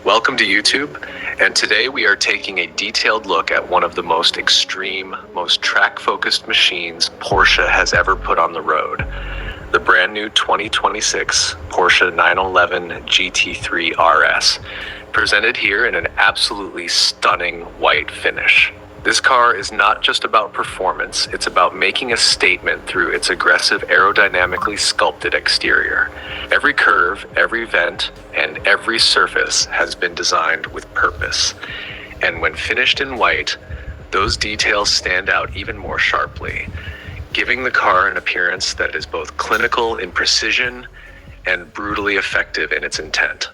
Welcome to YouTube, and today we are taking a detailed look at one of the most extreme, most track-focused machines Porsche has ever put on the road. The brand new 2026 Porsche 911 GT3 RS, presented here in an absolutely stunning white finish. This car is not just about performance, it's about making a statement through its aggressive aerodynamically sculpted exterior. Every curve, every vent, and every surface has been designed with purpose. And when finished in white, those details stand out even more sharply, giving the car an appearance that is both clinical in precision and brutally effective in its intent.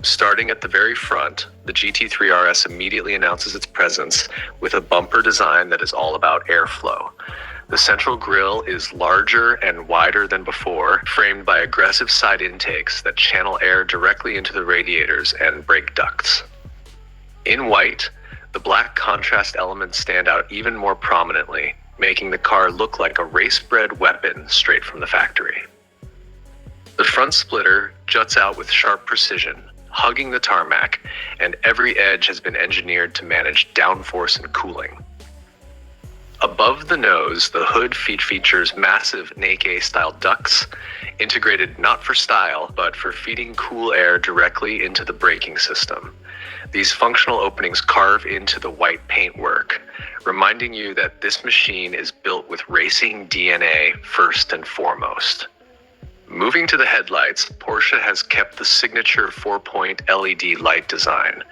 Starting at the very front, the GT3 RS immediately announces its presence with a bumper design that is all about airflow. The central grille is larger and wider than before, framed by aggressive side intakes that channel air directly into the radiators and brake ducts. In white, the black contrast elements stand out even more prominently, making the car look like a race-bred weapon straight from the factory. The front splitter juts out with sharp precision, hugging the tarmac, and every edge has been engineered to manage downforce and cooling. Above the nose, the hood features massive Neke-style ducts, integrated not for style, but for feeding cool air directly into the braking system. These functional openings carve into the white paintwork, reminding you that this machine is built with racing DNA first and foremost. Moving to the headlights, Porsche has kept the signature 4-point LED light design,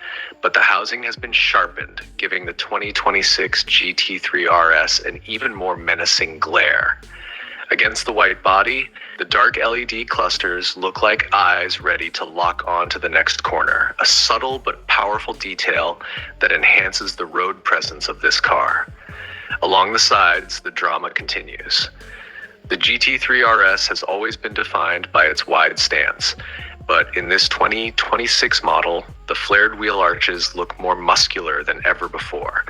but the housing has been sharpened, giving the 2026 GT3 RS an even more menacing glare. Against the white body, the dark LED clusters look like eyes ready to lock on to the next corner, a subtle but powerful detail that enhances the road presence of this car. Along the sides, the drama continues. The GT3 RS has always been defined by its wide stance, but in this 2026 model, the flared wheel arches look more muscular than ever before.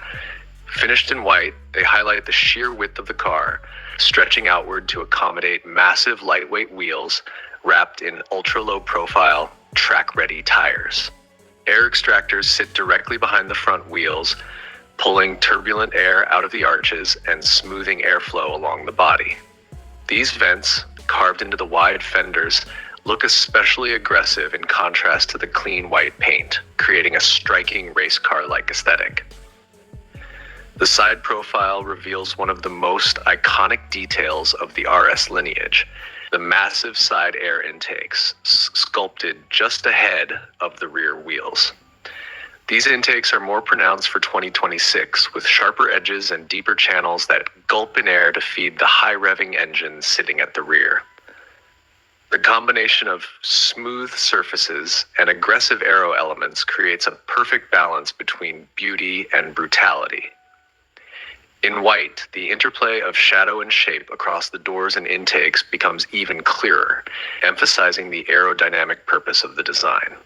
Finished in white, they highlight the sheer width of the car, stretching outward to accommodate massive lightweight wheels wrapped in ultra-low profile, track-ready tires. Air extractors sit directly behind the front wheels, pulling turbulent air out of the arches and smoothing airflow along the body. These vents, carved into the wide fenders, look especially aggressive in contrast to the clean white paint, creating a striking race car-like aesthetic. The side profile reveals one of the most iconic details of the RS lineage, the massive side air intakes, sculpted just ahead of the rear wheels. These intakes are more pronounced for 2026, with sharper edges and deeper channels that gulp in air to feed the high-revving engine sitting at the rear. The combination of smooth surfaces and aggressive aero elements creates a perfect balance between beauty and brutality. In white, the interplay of shadow and shape across the doors and intakes becomes even clearer, emphasizing the aerodynamic purpose of the design.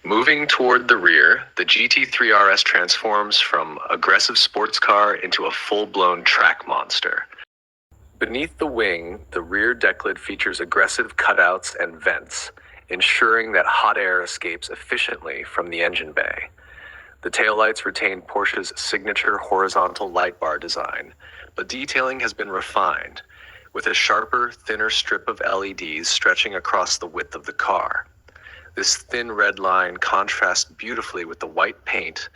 Moving toward the rear, the GT3 RS transforms from aggressive sports car into a full-blown track monster. Beneath the wing, the rear decklid features aggressive cutouts and vents, ensuring that hot air escapes efficiently from the engine bay. The taillights retain Porsche's signature horizontal light bar design, but detailing has been refined, with a sharper, thinner strip of LEDs stretching across the width of the car. This thin red line contrasts beautifully with the white paint,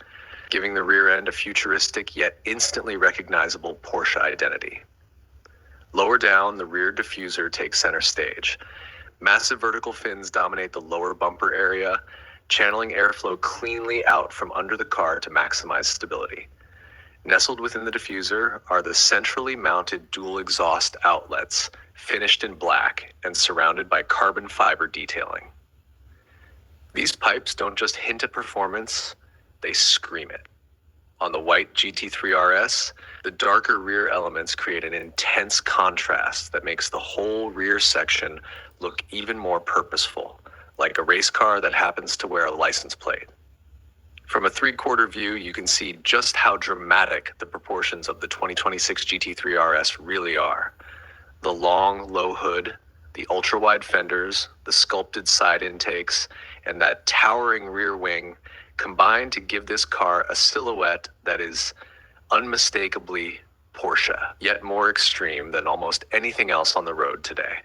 giving the rear end a futuristic yet instantly recognizable Porsche identity. Lower down, the rear diffuser takes center stage. Massive vertical fins dominate the lower bumper area, channeling airflow cleanly out from under the car to maximize stability. Nestled within the diffuser are the centrally mounted dual exhaust outlets, finished in black and surrounded by carbon fiber detailing. These pipes don't just hint at performance, they scream it. On the white GT3 RS, the darker rear elements create an intense contrast that makes the whole rear section look even more purposeful, like a race car that happens to wear a license plate. From a three-quarter view, you can see just how dramatic the proportions of the 2026 GT3 RS really are. The long, low hood, the ultra-wide fenders, the sculpted side intakes, and that towering rear wing combine to give this car a silhouette that is unmistakably Porsche, yet more extreme than almost anything else on the road today.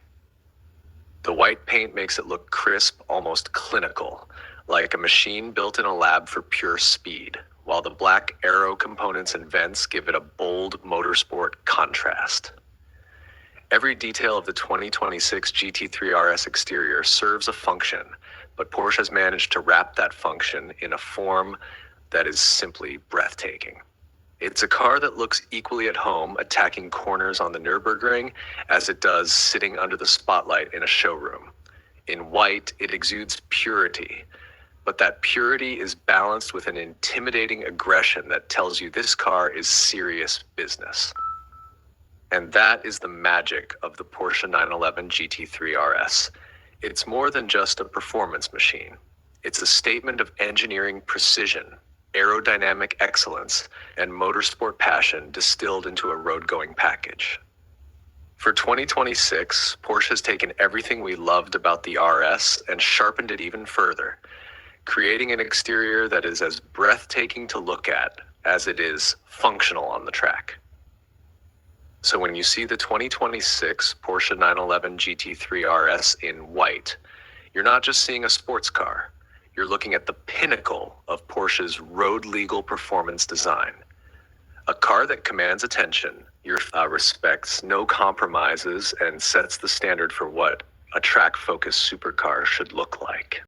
The white paint makes it look crisp, almost clinical, like a machine built in a lab for pure speed, while the black aero components and vents give it a bold motorsport contrast. Every detail of the 2026 GT3 RS exterior serves a function, but Porsche has managed to wrap that function in a form that is simply breathtaking. It's a car that looks equally at home attacking corners on the Nürburgring as it does sitting under the spotlight in a showroom. In white, it exudes purity, but that purity is balanced with an intimidating aggression that tells you this car is serious business. And that is the magic of the Porsche 911 GT3 RS. It's more than just a performance machine. It's a statement of engineering precision, aerodynamic excellence, and motorsport passion distilled into a road-going package. For 2026, Porsche has taken everything we loved about the RS and sharpened it even further, creating an exterior that is as breathtaking to look at as it is functional on the track. So when you see the 2026 Porsche 911 GT3 RS in white, you're not just seeing a sports car. You're looking at the pinnacle of Porsche's road-legal performance design. A car that commands attention, respects no compromises, and sets the standard for what a track-focused supercar should look like.